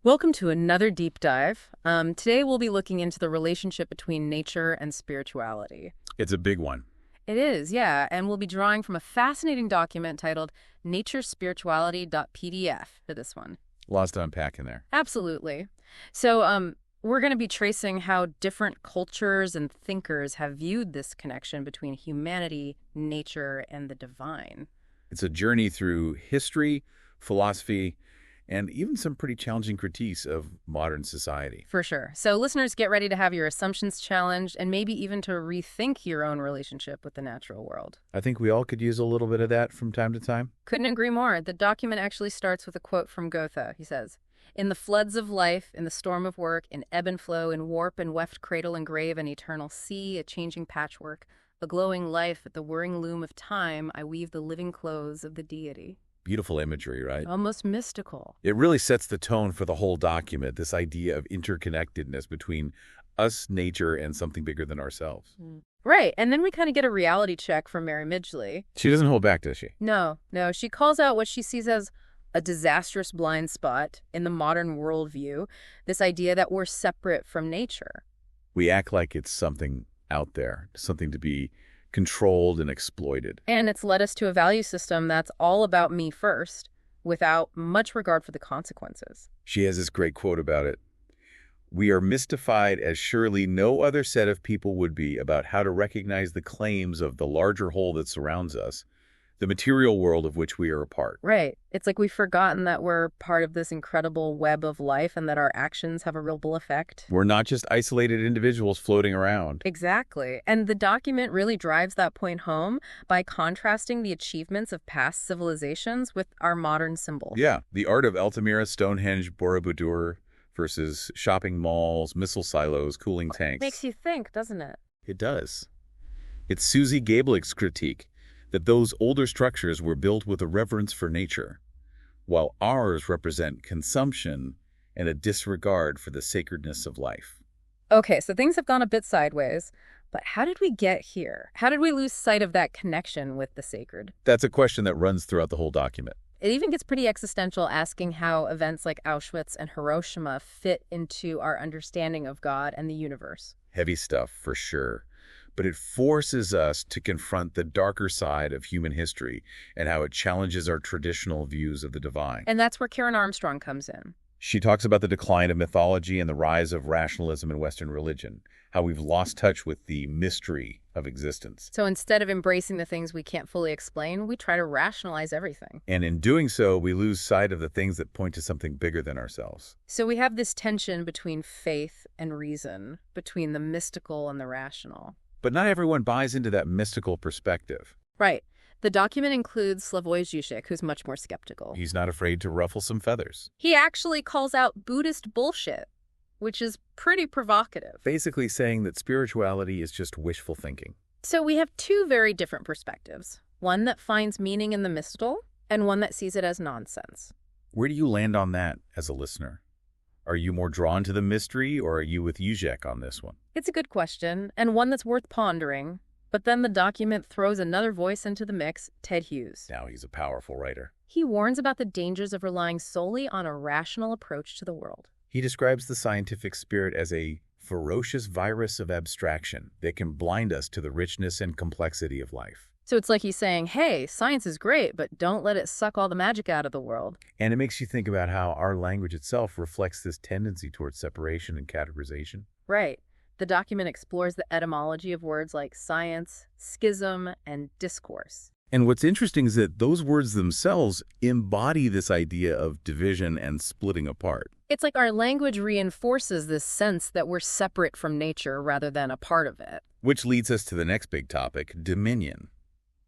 Welcome to another deep dive. Today we'll be looking into the relationship between nature and spirituality. It's a big one. It is, yeah, and we'll be drawing from a fascinating document titled naturespirituality.pdf for this one. Lots to unpack in there. Absolutely. So we're going to be tracing how different cultures and thinkers have viewed this connection between humanity, nature, and the divine. It's a journey through history, philosophy, and even some pretty challenging critiques of modern society. For sure. So listeners, get ready to have your assumptions challenged and maybe even to rethink your own relationship with the natural world. I think we all could use a little bit of that from time to time. Couldn't agree more. The document actually starts with a quote from Goethe. He says, "In the floods of life, in the storm of work, in ebb and flow, in warp and weft, cradle and grave, an eternal sea, a changing patchwork, a glowing life at the whirring loom of time, I weave the living clothes of the deity." Beautiful imagery, right? Almost mystical. It really sets the tone for the whole document, this idea of interconnectedness between us, nature, and something bigger than ourselves. Right, and then we kind of get a reality check from Mary Midgley. She doesn't hold back, does she? No. She calls out what she sees as a disastrous blind spot in the modern worldview, this idea that we're separate from nature. We act like it's something out there, something to be controlled and exploited. And it's led us to a value system that's all about me first, without much regard for the consequences. She has this great quote about it. "We are mystified as surely no other set of people would be about how to recognize the claims of the larger whole that surrounds us, the material world of which we are a part." Right. It's like we've forgotten that we're part of this incredible web of life and that our actions have a ripple effect. We're not just isolated individuals floating around. Exactly. And the document really drives that point home by contrasting the achievements of past civilizations with our modern symbols. Yeah, the art of Altamira, Stonehenge, Borobudur versus shopping malls, missile silos, cooling tanks. Makes you think, doesn't it? It does. It's Susie Gablick's critique that those older structures were built with a reverence for nature, while ours represent consumption and a disregard for the sacredness of life. Okay, so things have gone a bit sideways, but how did we get here? How did we lose sight of that connection with the sacred? That's a question that runs throughout the whole document. It even gets pretty existential, asking how events like Auschwitz and Hiroshima fit into our understanding of God and the universe. Heavy stuff, for sure. But it forces us to confront the darker side of human history and how it challenges our traditional views of the divine. And that's where Karen Armstrong comes in. She talks about the decline of mythology and the rise of rationalism in Western religion, how we've lost touch with the mystery of existence. So instead of embracing the things we can't fully explain, we try to rationalize everything. And in doing so, we lose sight of the things that point to something bigger than ourselves. So we have this tension between faith and reason, between the mystical and the rational. But not everyone buys into that mystical perspective. Right. The document includes Slavoj Žižek, who's much more skeptical. He's not afraid to ruffle some feathers. He actually calls out Buddhist bullshit, which is pretty provocative. Basically saying that spirituality is just wishful thinking. So we have two very different perspectives. One that finds meaning in the mystical, and one that sees it as nonsense. Where do you land on that as a listener? Are you more drawn to the mystery, or are you with Žižek on this one? It's a good question, and one that's worth pondering. But then the document throws another voice into the mix, Ted Hughes. Now he's a powerful writer. He warns about the dangers of relying solely on a rational approach to the world. He describes the scientific spirit as a ferocious virus of abstraction that can blind us to the richness and complexity of life. So it's like he's saying, hey, science is great, but don't let it suck all the magic out of the world. And it makes you think about how our language itself reflects this tendency towards separation and categorization. Right. The document explores the etymology of words like science, schism, and discourse. And what's interesting is that those words themselves embody this idea of division and splitting apart. It's like our language reinforces this sense that we're separate from nature rather than a part of it. Which leads us to the next big topic, dominion.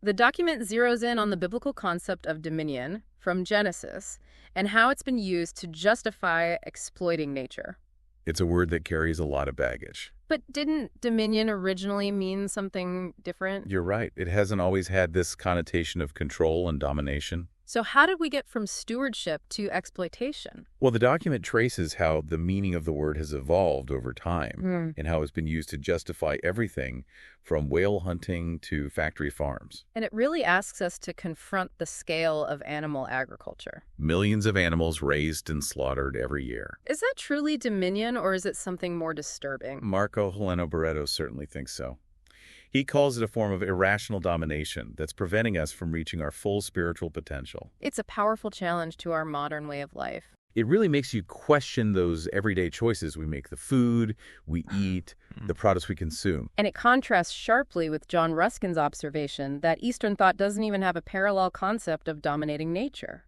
The document zeroes in on the biblical concept of dominion from Genesis and how it's been used to justify exploiting nature. It's a word that carries a lot of baggage. But didn't dominion originally mean something different? You're right. It hasn't always had this connotation of control and domination. So how did we get from stewardship to exploitation? Well, the document traces how the meaning of the word has evolved over time Hmm. and how it's been used to justify everything from whale hunting to factory farms. And it really asks us to confront the scale of animal agriculture. Millions of animals raised and slaughtered every year. Is that truly dominion, or is it something more disturbing? Marco Heleno Barreto certainly thinks so. He calls it a form of irrational domination that's preventing us from reaching our full spiritual potential. It's a powerful challenge to our modern way of life. It really makes you question those everyday choices we make, the food we eat, the products we consume. And it contrasts sharply with John Ruskin's observation that Eastern thought doesn't even have a parallel concept of dominating nature.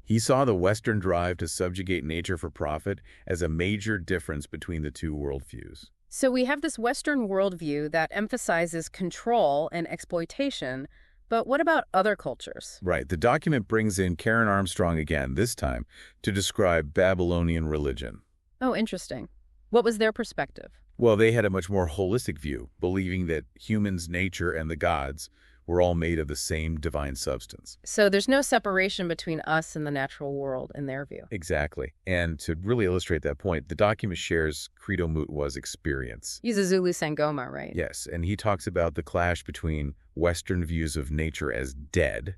He saw the Western drive to subjugate nature for profit as a major difference between the two worldviews. So we have this Western worldview that emphasizes control and exploitation, but what about other cultures? Right. The document brings in Karen Armstrong again, this time, to describe Babylonian religion. Oh, interesting. What was their perspective? Well, they had a much more holistic view, believing that humans, nature, and the gods were all made of the same divine substance. So there's no separation between us and the natural world in their view. Exactly. And to really illustrate that point, the document shares Credo Mutwa's experience. He's a Zulu Sangoma, right? Yes, and he talks about the clash between Western views of nature as dead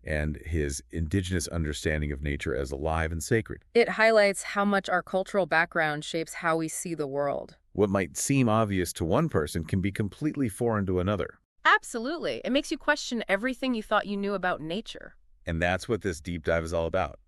and his indigenous understanding of nature as alive and sacred. It highlights how much our cultural background shapes how we see the world. What might seem obvious to one person can be completely foreign to another. Absolutely. It makes you question everything you thought you knew about nature. And that's what this deep dive is all about,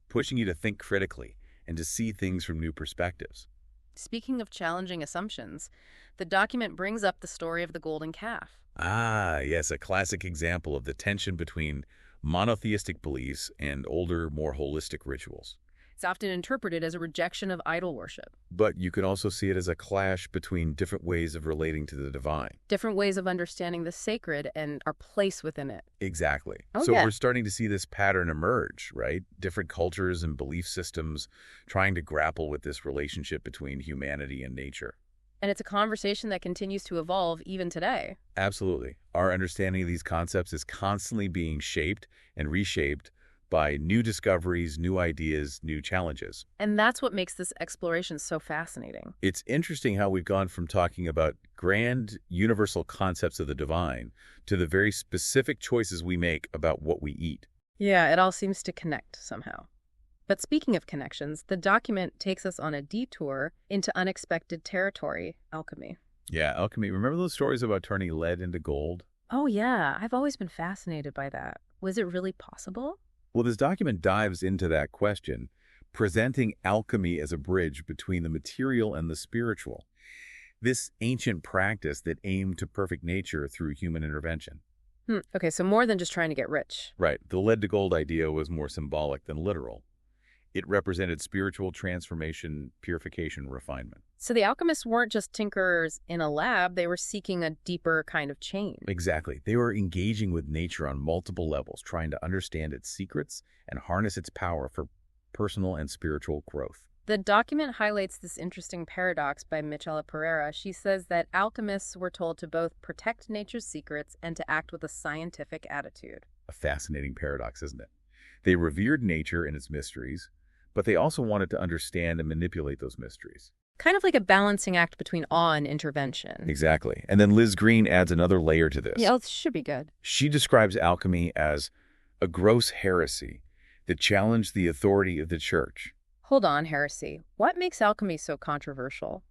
pushing you to think critically and to see things from new perspectives. Speaking of challenging assumptions, the document brings up the story of the golden calf. Ah, yes, a classic example of the tension between monotheistic beliefs and older, more holistic rituals. It's often interpreted as a rejection of idol worship, But you can also see it as a clash between different ways of relating to the divine. different ways of understanding the sacred and our place within it. Exactly. Oh, So yeah. we're starting to see this pattern emerge, right? Different cultures and belief systems trying to grapple with this relationship between humanity and nature. And it's a conversation that continues to evolve even today. Absolutely. Our understanding of these concepts is constantly being shaped and reshaped by new discoveries, new ideas, new challenges. And that's what makes this exploration so fascinating. It's interesting how we've gone from talking about grand universal concepts of the divine to the very specific choices we make about what we eat. Yeah, it all seems to connect somehow. But speaking of connections, the document takes us on a detour into unexpected territory, alchemy. Yeah, alchemy. Remember those stories about turning lead into gold? Oh, yeah, I've always been fascinated by that. Was it really possible? Well, this document dives into that question, presenting alchemy as a bridge between the material and the spiritual. This ancient practice that aimed to perfect nature through human intervention. Okay, so more than just trying to get rich. Right, the lead to gold idea was more symbolic than literal. It represented spiritual transformation, purification, refinement. So the alchemists weren't just tinkerers in a lab, they were seeking a deeper kind of change. Exactly. They were engaging with nature on multiple levels, trying to understand its secrets and harness its power for personal and spiritual growth. The document highlights this interesting paradox by Michela Pereira. She says that alchemists were told to both protect nature's secrets and to act with a scientific attitude. A fascinating paradox, isn't it? They revered nature and its mysteries, but they also wanted to understand and manipulate those mysteries. Kind of like a balancing act between awe and intervention. Exactly. And then Liz Green adds another layer to this. Yeah, it should be good. She describes alchemy as a gross heresy that challenged the authority of the church. Hold on, heresy. What makes alchemy so controversial?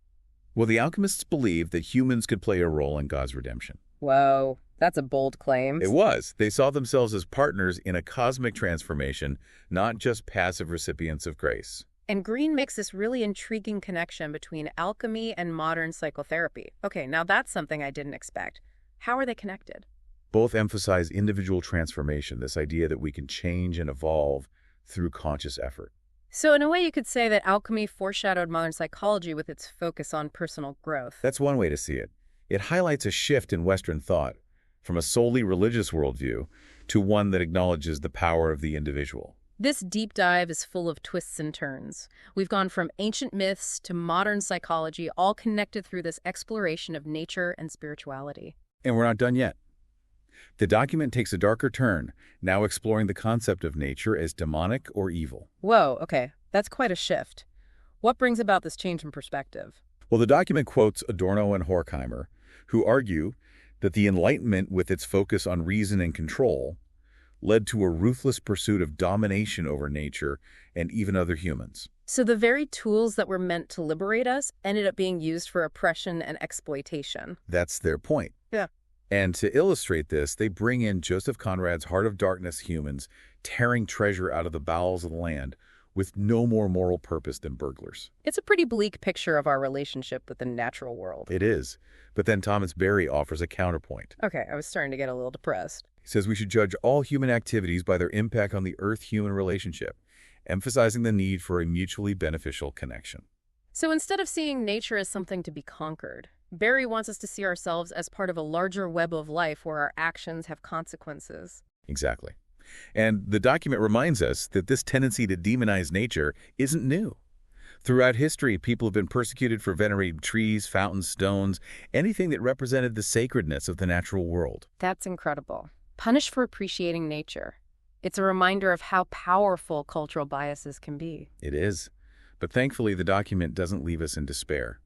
Well, the alchemists believed that humans could play a role in God's redemption. Whoa, that's a bold claim. It was. They saw themselves as partners in a cosmic transformation, not just passive recipients of grace. And Green makes this really intriguing connection between alchemy and modern psychotherapy. Okay, now that's something I didn't expect. How are they connected? Both emphasize individual transformation, this idea that we can change and evolve through conscious effort. So in a way, you could say that alchemy foreshadowed modern psychology with its focus on personal growth. That's one way to see it. It highlights a shift in Western thought from a solely religious worldview to one that acknowledges the power of the individual. This deep dive is full of twists and turns. We've gone from ancient myths to modern psychology, all connected through this exploration of nature and spirituality. And we're not done yet. The document takes a darker turn, now exploring the concept of nature as demonic or evil. Whoa, okay. That's quite a shift. What brings about this change in perspective? Well, the document quotes Adorno and Horkheimer, who argue that the Enlightenment, with its focus on reason and control, led to a ruthless pursuit of domination over nature and even other humans. So the very tools that were meant to liberate us ended up being used for oppression and exploitation. That's their point. Yeah. And to illustrate this, they bring in Joseph Conrad's Heart of Darkness humans tearing treasure out of the bowels of the land with no more moral purpose than burglars. It's a pretty bleak picture of our relationship with the natural world. It is. But then Thomas Berry offers a counterpoint. Okay, I was starting to get a little depressed. He says we should judge all human activities by their impact on the Earth-human relationship, emphasizing the need for a mutually beneficial connection. So instead of seeing nature as something to be conquered, Berry wants us to see ourselves as part of a larger web of life where our actions have consequences. Exactly. And the document reminds us that this tendency to demonize nature isn't new. Throughout history, people have been persecuted for venerating trees, fountains, stones, anything that represented the sacredness of the natural world. That's incredible. Punished for appreciating nature. It's a reminder of how powerful cultural biases can be. It is. But thankfully, the document doesn't leave us in despair.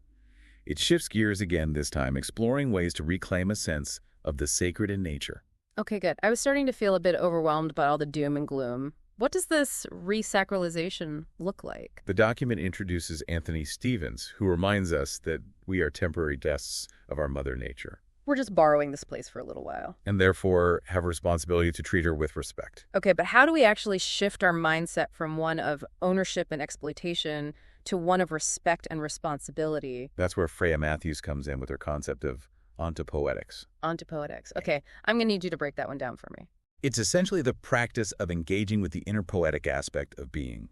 It shifts gears again this time, exploring ways to reclaim a sense of the sacred in nature. Okay, good. I was starting to feel a bit overwhelmed by all the doom and gloom. What does this re-sacralization look like? The document introduces Anthony Stevens, who reminds us that we are temporary guests of our Mother Nature, We're just borrowing this place for a little while. and therefore have a responsibility to treat her with respect. Okay, but how do we actually shift our mindset from one of ownership and exploitation to one of respect and responsibility? That's where Freya Matthews comes in with her concept of ontopoetics. Onto poetics. Okay, I'm going to need you to break that one down for me. It's essentially the practice of engaging with the inner poetic aspect of being,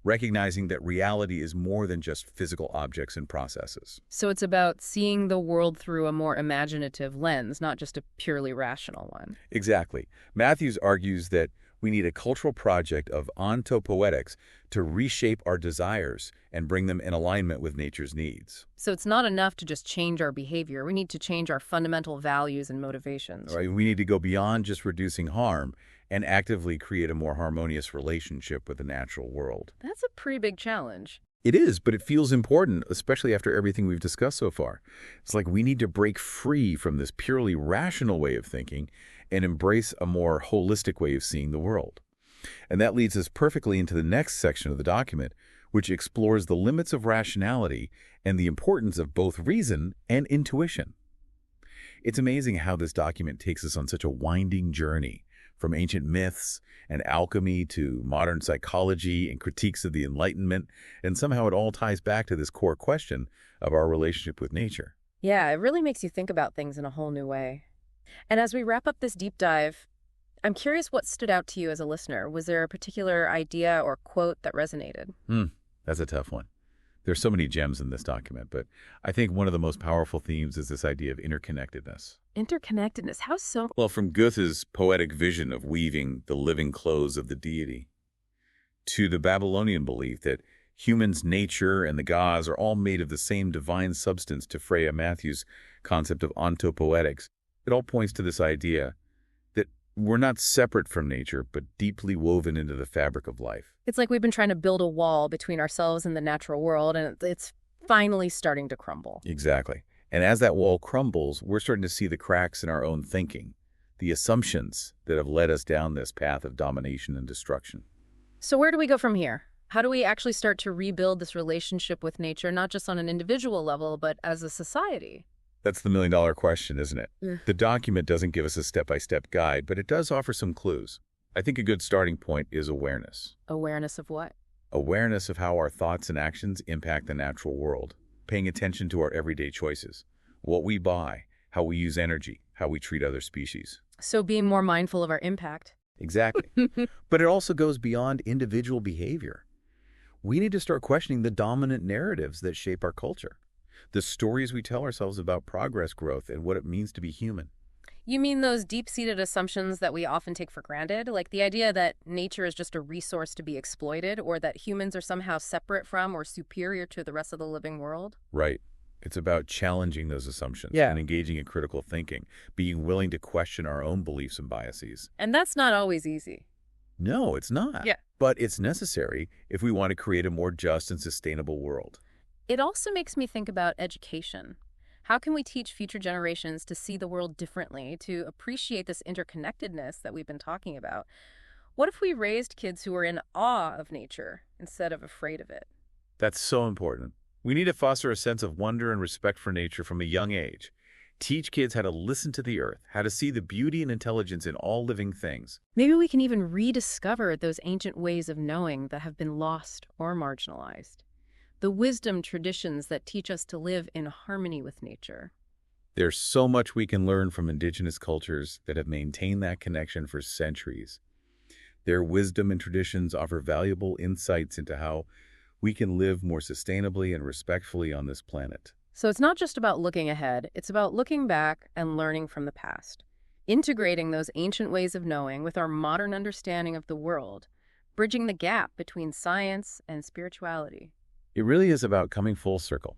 recognizing that reality is more than just physical objects and processes. So it's about seeing the world through a more imaginative lens, not just a purely rational one. Exactly. Matthews argues that we need a cultural project of ontopoetics to reshape our desires and bring them in alignment with nature's needs. So it's not enough to just change our behavior. We need to change our fundamental values and motivations. Right? We need to go beyond just reducing harm and actively create a more harmonious relationship with the natural world. That's a pretty big challenge. It is, but it feels important, especially after everything we've discussed so far. It's like we need to break free from this purely rational way of thinking and embrace a more holistic way of seeing the world. And that leads us perfectly into the next section of the document, which explores the limits of rationality and the importance of both reason and intuition. It's amazing how this document takes us on such a winding journey, from ancient myths and alchemy to modern psychology and critiques of the Enlightenment, and somehow it all ties back to this core question of our relationship with nature. Yeah, it really makes you think about things in a whole new way. And as we wrap up this deep dive, I'm curious what stood out to you as a listener. Was there a particular idea or quote that resonated? That's a tough one. There's so many gems in this document, but I think one of the most powerful themes is this idea of interconnectedness. Interconnectedness. How so? Well, from Goethe's poetic vision of weaving the living clothes of the deity to the Babylonian belief that humans, nature, and the gods are all made of the same divine substance to Freya Matthews' concept of ontopoetics, it all points to this idea that we're not separate from nature, but deeply woven into the fabric of life. It's like we've been trying to build a wall between ourselves and the natural world, and it's finally starting to crumble. Exactly. And as that wall crumbles, we're starting to see the cracks in our own thinking, the assumptions that have led us down this path of domination and destruction. So where do we go from here? How do we actually start to rebuild this relationship with nature, not just on an individual level, but as a society? That's the million-dollar question, isn't it? Yeah. The document doesn't give us a step-by-step guide, but it does offer some clues. I think a good starting point is awareness. Awareness of what? Awareness of how our thoughts and actions impact the natural world. Paying attention to our everyday choices. What we buy, how we use energy, how we treat other species. So being more mindful of our impact. Exactly. But it also goes beyond individual behavior. We need to start questioning the dominant narratives that shape our culture. The stories we tell ourselves about progress, growth, and what it means to be human. You mean those deep-seated assumptions that we often take for granted? Like the idea that nature is just a resource to be exploited, or that humans are somehow separate from or superior to the rest of the living world? Right. It's about challenging those assumptions Yeah. and engaging in critical thinking, being willing to question our own beliefs and biases. And that's not always easy. No, it's not. Yeah. But it's necessary if we want to create a more just and sustainable world. It also makes me think about education. How can we teach future generations to see the world differently, to appreciate this interconnectedness that we've been talking about? What if we raised kids who are in awe of nature instead of afraid of it? That's so important. We need to foster a sense of wonder and respect for nature from a young age. Teach kids how to listen to the earth, how to see the beauty and intelligence in all living things. Maybe we can even rediscover those ancient ways of knowing that have been lost or marginalized. The wisdom traditions that teach us to live in harmony with nature. There's so much we can learn from indigenous cultures that have maintained that connection for centuries. Their wisdom and traditions offer valuable insights into how we can live more sustainably and respectfully on this planet. So it's not just about looking ahead, it's about looking back and learning from the past. Integrating those ancient ways of knowing with our modern understanding of the world, bridging the gap between science and spirituality. It really is about coming full circle,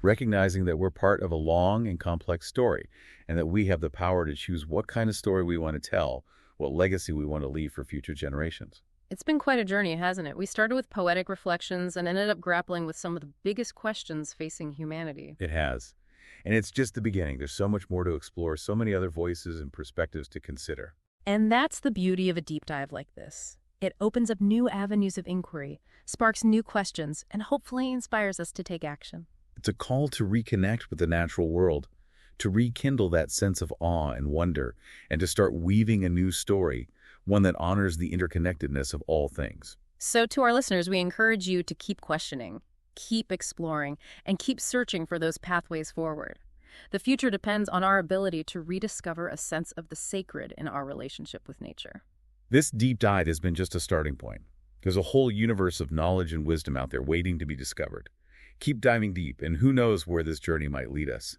recognizing that we're part of a long and complex story, and that we have the power to choose what kind of story we want to tell, what legacy we want to leave for future generations. It's been quite a journey, hasn't it? We started with poetic reflections and ended up grappling with some of the biggest questions facing humanity. It has. And it's just the beginning. There's so much more to explore, so many other voices and perspectives to consider. And that's the beauty of a deep dive like this. It opens up new avenues of inquiry, sparks new questions, and hopefully inspires us to take action. It's a call to reconnect with the natural world, to rekindle that sense of awe and wonder, and to start weaving a new story, one that honors the interconnectedness of all things. So to our listeners, we encourage you to keep questioning, keep exploring, and keep searching for those pathways forward. The future depends on our ability to rediscover a sense of the sacred in our relationship with nature. This deep dive has been just a starting point. There's a whole universe of knowledge and wisdom out there waiting to be discovered. Keep diving deep, and who knows where this journey might lead us.